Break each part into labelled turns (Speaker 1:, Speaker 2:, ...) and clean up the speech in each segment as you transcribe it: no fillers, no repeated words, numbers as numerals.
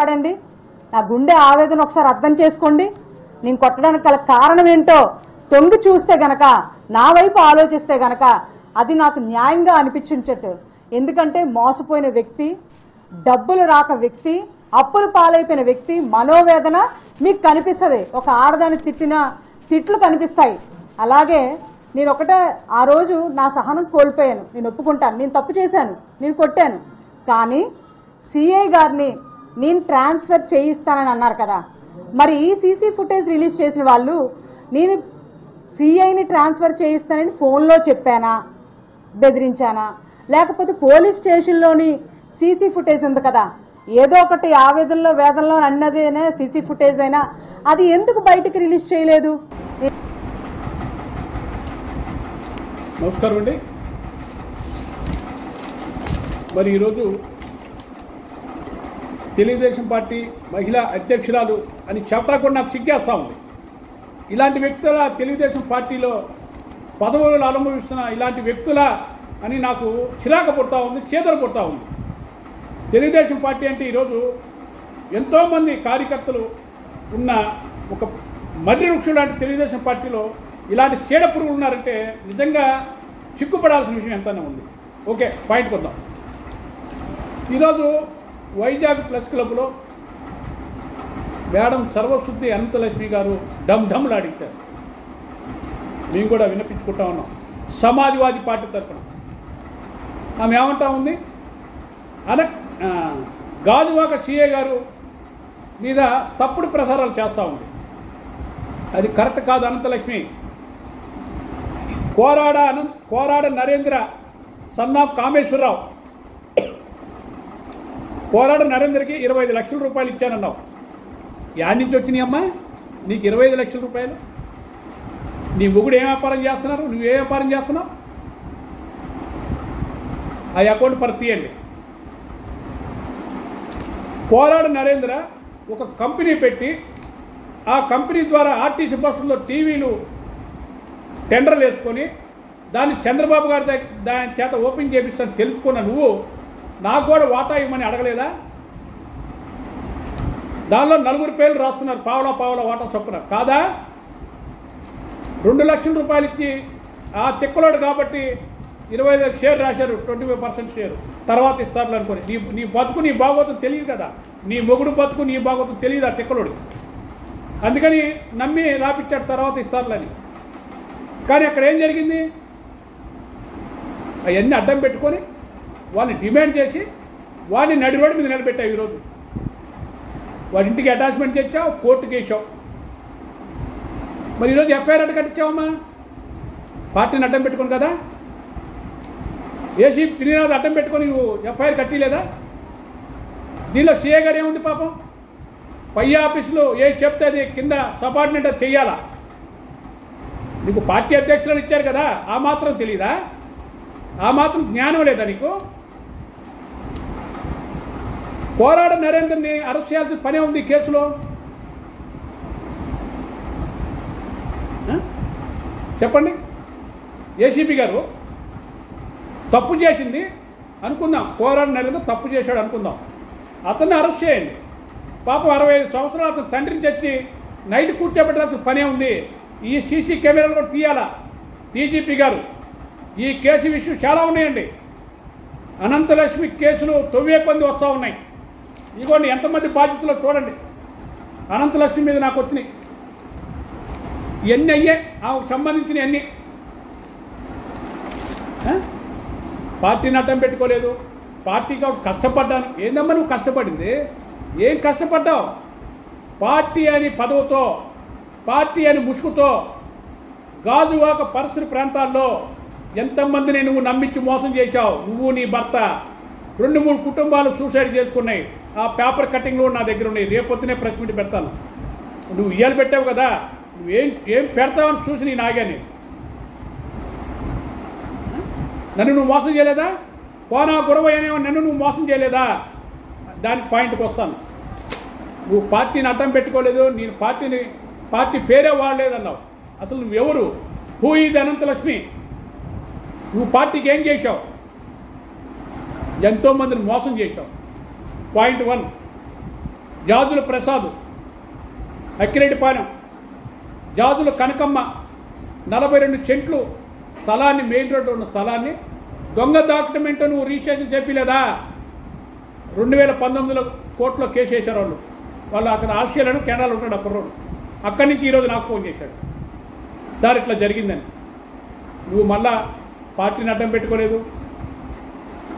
Speaker 1: కొట్టాడండి? నా గుండె ఆవేదన ఒకసారి అర్థం చేసుకోండి. నేను కొట్టడానికి గల కారణం ఏంటో తొంగి చూస్తే గనక, నా వైపు ఆలోచిస్తే గనక అది నాకు న్యాయంగా అనిపించుంచట్టు. ఎందుకంటే మోసపోయిన వ్యక్తి, డబ్బులు రాక వ్యక్తి, అప్పులు పాలైపోయిన వ్యక్తి మనోవేదన మీకు కనిపిస్తుంది. ఒక ఆడదాన్ని తిట్టిన తిట్లు కనిపిస్తాయి. అలాగే నేను ఒకటే ఆ రోజు నా సహనం కోల్పోయాను. నేను ఒప్పుకుంటాను, నేను తప్పు చేశాను, నేను కొట్టాను. కానీ సిఐ గారిని నేను ట్రాన్స్ఫర్ చేయిస్తానని అన్నారు కదా, మరి ఈ సీసీ ఫుటేజ్ రిలీజ్ చేసిన వాళ్ళు నేను సిఐని ట్రాన్స్ఫర్ చేయిస్తానని ఫోన్లో చెప్పానా, బెదిరించానా, లేకపోతే పోలీస్ స్టేషన్లోని సీసీ ఫుటేజ్ ఉంది కదా, ఏదో ఒకటి ఆవేదనలో వేదనలో అన్నదేనా సీసీ ఫుటేజ్ అయినా అది ఎందుకు బయటికి రిలీజ్ చేయలేదు?
Speaker 2: నమస్కారం అండి. మరి ఈరోజు తెలుగుదేశం పార్టీ మహిళా అధ్యక్షురాలు అని చెప్పడా కూడా నాకు సిగ్గేస్తూ ఉంది. ఇలాంటి వ్యక్తుల తెలుగుదేశం పార్టీలో పదవులు అనుభవిస్తున్న ఇలాంటి వ్యక్తుల అని నాకు చిరాకు పుడతా ఉంది, చేదర పుడతా ఉంది. తెలుగుదేశం పార్టీ అంటే ఈరోజు ఎంతోమంది కార్యకర్తలు ఉన్న ఒక మర్రి వృక్షం లాంటి తెలుగుదేశం పార్టీలో ఇలాంటి చీడ పురుగులు ఉన్నారంటే నిజంగా చిక్కుపడాల్సిన విషయం ఎంతనే ఉంది. ఓకే, పాయింట్కి వద్దాం. ఈరోజు వైజాగ్ ప్రెస్ క్లబ్లో మేడం సర్వశుద్ధి అనంతలక్ష్మి గారు ఢమ్లాడించారు. మేము కూడా వినిపించుకుంటా ఉన్నాం సమాజ్వాదీ పార్టీ తరఫున. ఆమె ఏమంటా ఉంది, గాజువాక సిఏ గారు మీద తప్పుడు ప్రసారాలు చేస్తూ ఉంది. అది కరెక్ట్ కాదు అనంతలక్ష్మి. కోరాడ నరేంద్ర సన్నాఫ్ కామేశ్వరరావు, కోరాడ నరేంద్రకి 25 లక్షల రూపాయలు ఇచ్చానన్నావు. యాడ్ నుంచి వచ్చినాయి అమ్మా నీకు 25 లక్షల రూపాయలు? నీ మొగుడు ఏం వ్యాపారం చేస్తున్నారు, నువ్వే వ్యాపారం చేస్తున్నావు? ఆ అకౌంట్ పర్ తీయండి. కోరాడ నరేంద్ర ఒక కంపెనీ పెట్టి ఆ కంపెనీ ద్వారా ఆర్టీసీ బస్సుల్లో టీవీలు టెండర్లు వేసుకొని దాన్ని చంద్రబాబు గారి దాని చేత ఓపెన్ చేపిస్తాను తెలుసుకున్న నువ్వు నాకు కూడా వాటా ఇవ్వమని అడగలేదా? దానిలో 4 పేర్లు రాసుకున్నారు, పావలా వాటా చొప్పున కాదా? 2 లక్షల రూపాయలు ఇచ్చి ఆ తిక్కలోడు కాబట్టి 25 షేర్ రాశారు, 25% షేర్ తర్వాత ఇస్తారు అనుకోని. నీ బతుకు నీ బాగోతం తెలియదు కదా, నీ మొగుడు బతుకు నీ బాగోతం తెలియదు ఆ తిక్కలోడు. అందుకని నమ్మి రాపిచ్చాడు తర్వాత ఇస్తారులని. కానీ అక్కడ ఏం జరిగింది? అవన్నీ అడ్డం పెట్టుకొని వాళ్ళని డిమాండ్ చేసి వాడిని నడి రోడ్డు మీద నిలబెట్టావు. ఈరోజు వాడి ఇంటికి అటాచ్మెంట్ చేసావు, కోర్టుకి వేసావు. మరి ఈరోజు ఎఫ్ఐఆర్ అడ్డ కట్టించావమ్మా పార్టీని అడ్డం పెట్టుకుని కదా. ఏసీ త్రినాథ్ అడ్డం పెట్టుకొని నువ్వు ఎఫ్ఐఆర్ కట్టిలేదా? దీనిలో సీఏ గారు ఏముంది పాపం? పై ఆఫీసులో ఏది చెప్తే అది కింద సబార్డినేట్ అది చెయ్యాలా? నీకు పార్టీ అధ్యక్షులను ఇచ్చారు కదా, ఆ మాత్రం తెలీదా? ఆ మాత్రం జ్ఞానం లేదా నీకు? కోరాడ నరేంద్రని అరెస్ట్ చేయాల్సిన పనే ఉంది కేసులో. చెప్పండి. ఏసీపీ గారు తప్పు చేసింది అనుకుందాం, కోరాడ నరేంద్ర తప్పు చేశాడు అనుకుందాం, అతన్ని అరెస్ట్ చేయండి. పాపం 65 సంవత్సరాలు అతను తండ్రిని తెచ్చి నైట్ కూర్చోబెట్టాల్సిన పనే ఉంది. ఈ సీసీ కెమెరాలు కూడా తీయాలా డీజీపీ గారు? ఈ కేసు విషయం చాలా ఉన్నాయండి. అనంతలక్ష్మి కేసులు తొవ్వే కొంది వస్తూ ఉన్నాయి. ఇదిగోండి ఎంతమంది బాధ్యతలో చూడండి. అనంతలక్ష్మి మీద నాకు వచ్చినాయి ఇవన్నీ అయ్యే ఆమెకు సంబంధించిన అన్నీ. పార్టీని అడ్డం పెట్టుకోలేదు, పార్టీకి కష్టపడ్డాను. ఏందమ్మా నువ్వు కష్టపడింది? ఏం కష్టపడ్డావు? పార్టీ అని పదవుతో, పార్టీ అని ముసుగుతో గాజువాక పరిసర ప్రాంతాల్లో ఎంతమందిని నువ్వు నమ్మించి మోసం చేశావు. నువ్వు నీ భర్త 2-3 కుటుంబాలు సూసైడ్ చేసుకున్నాయి. ఆ పేపర్ కటింగ్లు నా దగ్గర ఉన్నాయి, రేపొద్దునే ప్రెస్ మీట్ పెడతాను. నువ్వు ఇయ్యాలు పెట్టావు కదా, నువ్వేం పెడతావని చూసి నేను ఆగాను. నన్ను నువ్వు మోసం చేయలేదా? పోనా గురవై అనేవో నన్ను నువ్వు మోసం చేయలేదా? దానికి పాయింట్కి వస్తాను. నువ్వు పార్టీని అడ్డం పెట్టుకోలేదు, నేను పార్టీ పేరే వాడలేదన్నావు. అసలు నువ్వెవరు? Who is Anantalakshmi? నువ్వు పార్టీకి ఏం చేశావు? ఎంతోమందిని మోసం చేశావు. పాయింట్ 1. జాజుల ప్రసాద్, అక్కిరెడ్డిపాలెం, జాజుల కనకమ్మ 42 సెంట్లు స్థలాన్ని, మెయిన్ రోడ్డు ఉన్న స్థలాన్ని దొంగ డాక్యుమెంట్ నువ్వు రిజిస్ట్రేషన్ చెప్పలేదా? 2019లో కోర్టులో కేసు వేశారు వాళ్ళు అక్కడ ఆస్ట్రేలియాలో కెనడాలో ఉంటాడు అక్కడ రోడ్డు. అక్కడి నుంచి ఈరోజు నాకు ఫోన్ చేశాడు, సార్ ఇట్లా జరిగిందని. నువ్వు మళ్ళా పార్టీని అడ్డం పెట్టుకోలేదు.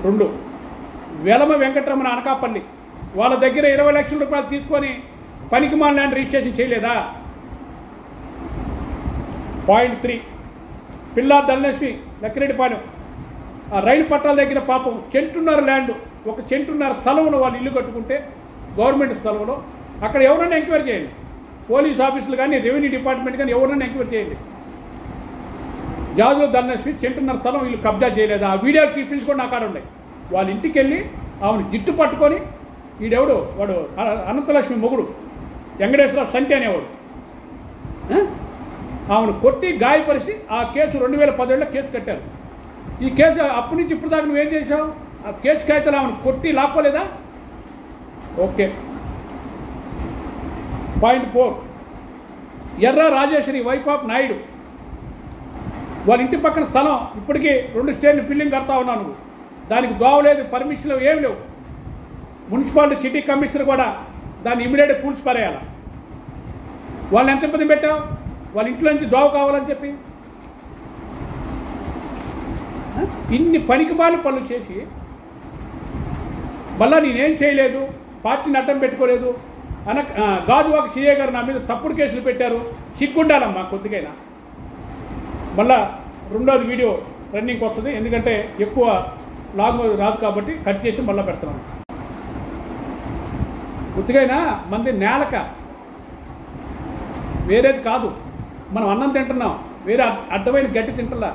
Speaker 2: 2 వెలమ వెంకటరమణ అనకాపల్లి, వాళ్ళ దగ్గర 20 లక్షల రూపాయలు తీసుకొని పనికిమాల ల్యాండ్ రిజిస్ట్రేషన్ చేయలేదా? పాయింట్ 3 పిల్లా ధనలక్ష్మి లక్కిరెడ్డిపాలెం, ఆ రైలు పట్టాల దగ్గర పాపం చెంటున్నర ల్యాండ్, 1 చెంటున్నర స్థలంలో వాళ్ళు ఇల్లు కట్టుకుంటే గవర్నమెంట్ స్థలంలో, అక్కడ ఎవరైనా ఎంక్వైరీ చేయండి, పోలీస్ ఆఫీసులు కానీ రెవెన్యూ డిపార్ట్మెంట్ కానీ ఎవరైనా ఎంక్వైరీ చేయండి. జాజుల ధనలక్ష్మి చెంటున్నర స్థలం వీళ్ళు కబ్జా చేయలేదా? ఆ వీడియో క్లిప్పింగ్స్ కూడా నా కాడ ఉన్నాయి. వాళ్ళ ఇంటికి వెళ్ళి ఆమెను జిట్టు పట్టుకొని, వీడెవడు వాడు అనంతలక్ష్మి మొగుడు వెంకటేశ్వర సంటి అనేవాడు, ఆమెను కొట్టి గాయపరిచి ఆ కేసు 2017లో కేసు కట్టారు. ఈ కేసు అప్పటి నుంచి ఇప్పుడు దాకా నువ్వేం చేసావు? ఆ కేసు కాగితాలు ఆమెను కొట్టి లాక్కోలేదా? ఓకే. పాయింట్ 4 ఎర్ర రాజేశ్వరి వైఫ్ ఆఫ్ నాయుడు, వాళ్ళ ఇంటి పక్కన స్థలం ఇప్పటికీ 2 స్టేర్లు బిల్డింగ్ కడతా ఉన్నావు నువ్వు, దానికి దోవలేదు, పర్మిషన్లు ఏమి లేవు. మున్సిపాలిటీ సిటీ కమిషనర్ కూడా దాన్ని ఇమీడియట్గా కూల్చిపారేయాలి. వాళ్ళని ఎంత ఇబ్బంది పెట్టావు? వాళ్ళ ఇంట్లో నుంచి దోవ కావాలని చెప్పి ఇన్ని పనికిమాలిన పనులు చేసి మళ్ళా నేనేం చేయలేదు, పార్టీని అడ్డం పెట్టుకోలేదు గాజువాక సీఏ గారు నా మీద తప్పుడు కేసులు పెట్టారు. సిగ్గుండాలమ్మా కొద్దిగైనా. మళ్ళా 2వ వీడియో రన్నింగ్కి వస్తుంది, ఎందుకంటే ఎక్కువ లాంగ్ రాదు కాబట్టి కట్ చేసి మళ్ళీ పెడుతున్నాను. కొద్దిగైనా మంది నేలక, వేరేది కాదు. మనం అన్నం తింటున్నాం, వేరే అడ్డమైన గడ్డి తింటున్నా.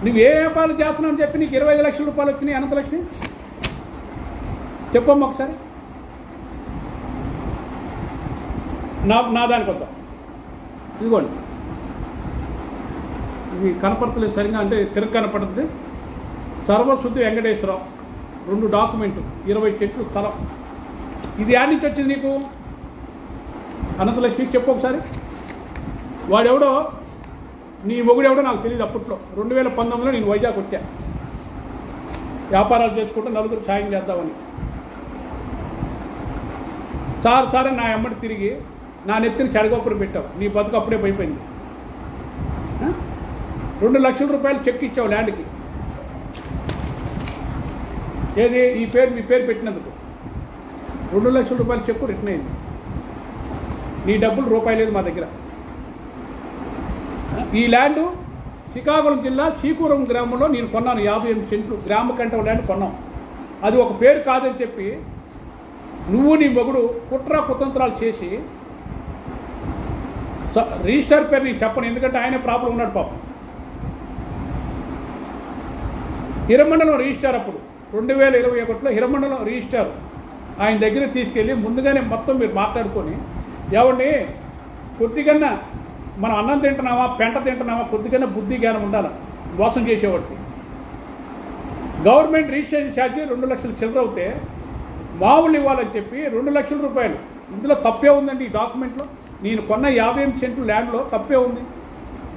Speaker 2: నువ్వు ఏ వ్యాపారాలు చేస్తున్నావు అని చెప్పి నీకు 25 లక్షల రూపాయలు వచ్చినాయి అనంతలక్ష్మి? చెప్పమ్మా ఒకసారి. నా దానికి వద్దాం. ఇదిగోండి, ఇవి కనపడతలేదు సరిగా, అంటే తిరగ కనపడుతుంది. సర్వశుద్ధి వెంకటేశ్వరరావు 2 డాక్యుమెంటు, 20 చెట్లు స్థలం. ఇది యాడ్ నుంచి వచ్చింది నీకు అనంతలక్ష్మి? చెప్పు ఒకసారి. వాడెవడో నీ మొగుడెవడో నాకు తెలియదు. అప్పట్లో 2019లో నేను వైజాగ్ వచ్చా, వ్యాపారాలు చేసుకుంటూ నలుగురు సాయం చేద్దామని. సార్ నా ఎమ్మడి తిరిగి నా నెత్తిని చెడగొప్పలు పెట్టావు. నీ బతుకు అప్పుడే అయిపోయింది. 2 లక్షల రూపాయలు చెక్ ఇచ్చావు ల్యాండ్కి. ఏది ఈ పేరు, మీ పేరు పెట్టినందుకు 2 లక్షల రూపాయల చెక్కు రిటర్న్ అయింది. నీ డబ్బులు రూపాయి లేదు మా దగ్గర. ఈ ల్యాండ్ శ్రీకాకుళం జిల్లా శ్రీకూరం గ్రామంలో నేను కొన్నాను. 58 సెంట్లు గ్రామ కంట ల్యాండ్ కొన్నాం. అది ఒక పేరు కాదని చెప్పి నువ్వు నీ మొగుడు కుట్ర కుతంత్రాలు చేసి రిజిస్టర్ పేరు నేను చెప్పను, ఎందుకంటే ఆయన ప్రాబ్లం ఉన్నాడు పాపం. హిరమండలం రిజిస్టర్ అప్పుడు 2021లో హిరమండలం రిజిస్టర్ ఆయన దగ్గర తీసుకెళ్ళి ముందుగానే మొత్తం మీరు మాట్లాడుకొని, ఏమండి కొద్దిగన్నా మనం అన్నం తింటున్నామా పెంట తింటున్నామా, కొద్దిగన్నా బుద్ధి జ్ఞానం ఉండాలి. మోసం చేసేవాడికి గవర్నమెంట్ రిజిస్ట్రేషన్ ఛార్జీ 2 లక్షలు చిల్లర అవుతే మామూలు ఇవ్వాలని చెప్పి 2 లక్షల రూపాయలు. ఇందులో తప్పే ఉందండి. ఈ డాక్యుమెంట్లో నేను కొన్న 58 సెంట్లు ల్యాండ్లో తప్పే ఉంది.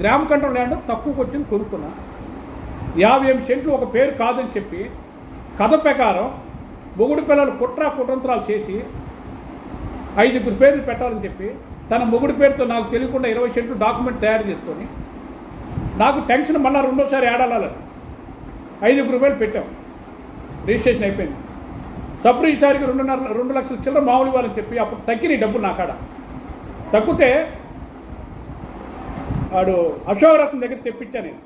Speaker 2: గ్రామ కంట్రోల్ ల్యాండ్ తక్కువకి వచ్చింది, కొనుక్కున్నా. 58 సెంట్లు ఒక పేరు కాదని చెప్పి కథ ప్రకారం మొగుడు పిల్లలు కుట్రంత్రాలు చేసి 5 పేర్లు పెట్టాలని చెప్పి తన మొగుడి పేరుతో నాకు తెలియకుండా 20 సెంట్లు డాక్యుమెంట్ తయారు చేసుకొని నాకు టెన్షన్, మళ్ళీ 2వ ఏడాలని 5 రూపాయలు పెట్టాం. రిజిస్ట్రేషన్ అయిపోయింది. సబ్ రిజిస్టార్కి 2 లక్షల చిల్లర మామూలు ఇవ్వాలని చెప్పి అప్పుడు తగ్గినాయి డబ్బులు నా కాడ. తగ్గితే వాడు అశోకరత్నం దగ్గర తెప్పించా నేను.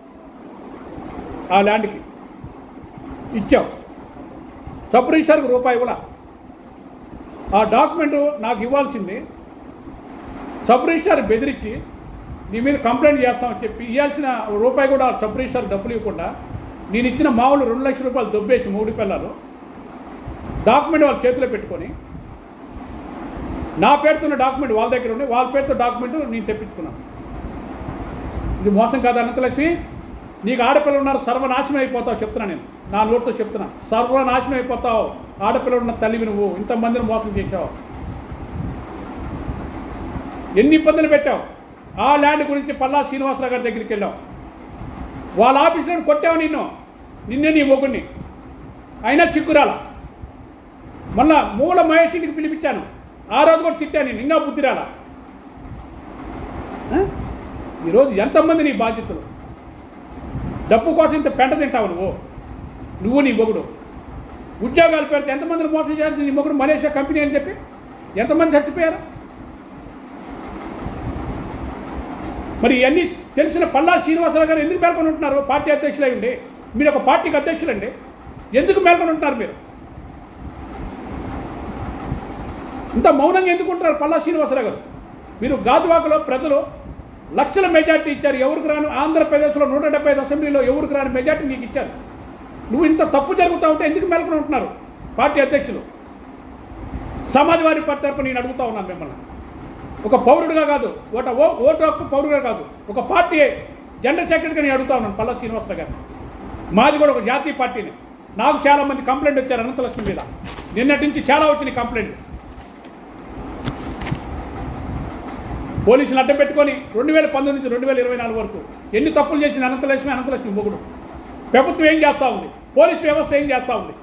Speaker 2: ఆ ల్యాండ్కి ఇచ్చాం. సబ్ రిజిస్టార్కి రూపాయి కూడా. ఆ డాక్యుమెంటు నాకు ఇవ్వాల్సింది సబ్ రిజిస్టార్ బెదిరించి నీ మీద కంప్లైంట్ చేస్తామని చెప్పి ఇవ్వాల్సిన రూపాయి కూడా సబ్ రిజిస్టార్ డబ్బులు ఇవ్వకుండా నేను ఇచ్చిన మామూలు 2 లక్షల రూపాయలు దొబ్బేసి 3 పిల్లలు డాక్యుమెంట్ వాళ్ళ చేతిలో పెట్టుకొని, నా పేరుతున్న డాక్యుమెంట్ వాళ్ళ దగ్గర ఉండి వాళ్ళ పేరుతో డాక్యుమెంట్ నేను తెప్పించుకున్నాను. ఇది మోసం కాదు అనంతలక్ష్మి? నీకు ఆడపిల్లలు ఉన్నారు, సర్వనాశనం అయిపోతావు చెప్తున్నా నేను. నా నోటితో చెప్తున్నా, సర్వనాశనం అయిపోతావు. ఆడపిల్లలు ఉన్న తల్లివి నువ్వు, ఇంతమందిని మోసం చేసావు. ఎన్ని ఇబ్బందులు పెట్టాం. ఆ ల్యాండ్ గురించి పల్లా శ్రీనివాసరావు గారి దగ్గరికి వెళ్ళాం. వాళ్ళ ఆఫీసులో కొట్టావు నిన్నే నీ మొగుడిని, అయినా చిక్కురాల. మళ్ళా మూల మహేష్ ఇంటికి పిలిపించాను, ఆ రోజు కూడా తిట్టాను నేను, ఇంకా బుద్ధి రాలా. ఈరోజు ఎంతమంది నీ బాధ్యతలు? డబ్బు కోసం ఇంత పెంట తింటావు నువ్వు నీ మొగుడు. ఉద్యోగాలు పెడితే ఎంతమందిని మోసం చేయాల్సి నీ మొగుడు మలేషియా కంపెనీ అని చెప్పి ఎంతమంది చచ్చిపోయారు? మరి ఇవన్నీ తెలిసిన పల్లా శ్రీనివాసరావు గారు ఎందుకు మేల్కొని ఉంటున్నారు? పార్టీ అధ్యక్షులై ఉండి, మీరు ఒక పార్టీకి అధ్యక్షులండి, ఎందుకు మేల్కొని ఉంటున్నారు మీరు? ఇంత మౌనంగా ఎందుకు ఉంటారు పల్లా శ్రీనివాసరావు గారు? మీరు గాజువాకలో ప్రజలు లక్షల మెజార్టీ ఇచ్చారు, ఎవరికి రాను. ఆంధ్రప్రదేశ్లో 175 అసెంబ్లీలో ఎవరికి రాని మెజార్టీ నీకు ఇచ్చారు. నువ్వు ఇంత తప్పు జరుగుతూ ఉంటే ఎందుకు మేల్కొని ఉంటున్నారు పార్టీ అధ్యక్షులు? సమాజ్వాదీ పార్టీ తరపున నేను అడుగుతా ఉన్నాను మిమ్మల్ని, ఒక పౌరుడిగా కాదు, ఓటు హక్కు పౌరుడిగా కాదు, ఒక పార్టీ జనరల్ సెక్రటరీగా నేను అడుగుతా ఉన్నాను పల్లా శ్రీనివాసరావు గారు. మాది కూడా ఒక జాతీయ పార్టీని. నాకు చాలామంది కంప్లైంట్ వచ్చారు అనంతలక్ష్మి మీద, నిన్నటి నుంచి చాలా వచ్చినాయి కంప్లైంట్. పోలీసులు అడ్డం పెట్టుకొని 2019 నుంచి 2024 వరకు ఎన్ని తప్పులు చేసింది అనంతలక్ష్మి మొగుడు. ప్రభుత్వం ఏం చేస్తూ ఉంది? పోలీసు వ్యవస్థ ఏం చేస్తూ ఉంది?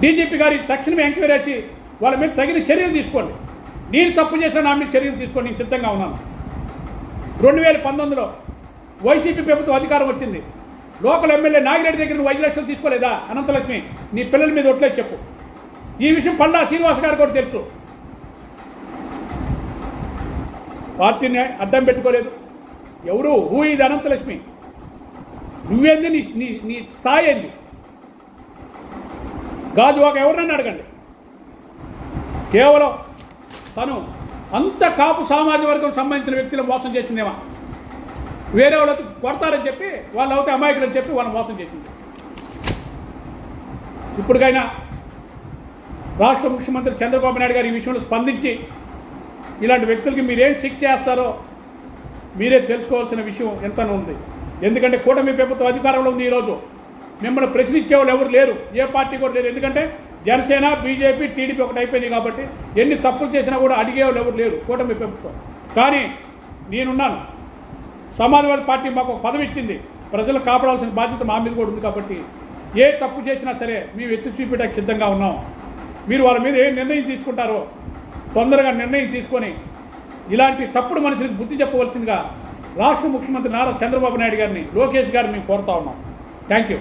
Speaker 2: డీజీపీ గారి తక్షణమే ఎంక్వైరీ చేసి వాళ్ళ మీద తగిన చర్యలు తీసుకోండి. నేను తప్పు చేసిన నా మీద చర్యలు తీసుకోండి, నేను సిద్ధంగా ఉన్నాను. 2019లో వైసీపీ ప్రభుత్వం అధికారం వచ్చింది. లోకల్ ఎమ్మెల్యే నాగిరెడ్డి దగ్గర నువ్వు 5 లక్షలు తీసుకోలేదా అనంతలక్ష్మి? నీ పిల్లల మీద ఒట్లేదు చెప్పు. ఈ విషయం పల్లా శ్రీనివాస్ గారు కూడా తెలుసు. పార్టీని అడ్డం పెట్టుకోలేదు. ఎవరు హూ ఇది అనంతలక్ష్మి? నువ్వేంది? నీ స్థాయి ఏంది? గాజువాక ఎవరినన్నా అడగండి. కేవలం తను అంత కాపు సామాజిక వర్గం సంబంధించిన వ్యక్తులు మోసం చేసిందేమా? వేరే వాళ్ళతో కొడతారని చెప్పి వాళ్ళు అవుతే అమాయకులు అని చెప్పి వాళ్ళని మోసం చేసింది. ఇప్పటికైనా రాష్ట్ర ముఖ్యమంత్రి చంద్రబాబు నాయుడు గారు ఈ విషయంలో స్పందించి ఇలాంటి వ్యక్తులకి మీరేం శిక్ష చేస్తారో మీరే తెలుసుకోవాల్సిన విషయం ఎంతనో ఉంది. ఎందుకంటే కూటమి ప్రభుత్వం అధికారంలో ఉంది. ఈరోజు మిమ్మల్ని ప్రశ్నించే వాళ్ళు ఎవరు లేరు, ఏ పార్టీ కూడా లేరు. ఎందుకంటే జనసేన, బీజేపీ, టీడీపీ ఒకటి అయిపోయింది కాబట్టి ఎన్ని తప్పులు చేసినా కూడా అడిగేవాళ్ళు ఎవరు లేరు కూటమి ప్రభుత్వం. కానీ నేనున్నాను. సమాజ్వాదీ పార్టీ మాకు ఒక పదవి ఇచ్చింది, ప్రజలు కాపాడాల్సిన బాధ్యత మా మీద కూడా ఉంది. కాబట్టి ఏ తప్పు చేసినా సరే మేము ఎత్తి చూపించడానికి సిద్ధంగా ఉన్నాం. మీరు వాళ్ళ మీద ఏ నిర్ణయం తీసుకుంటారో తొందరగా నిర్ణయం తీసుకొని ఇలాంటి తప్పుడు మనుషులకు బుద్ధి చెప్పవలసిందిగా రాష్ట్ర ముఖ్యమంత్రి నారా చంద్రబాబు నాయుడు గారిని, లోకేష్ గారిని మేము కోరుతా ఉన్నాం. Thank you.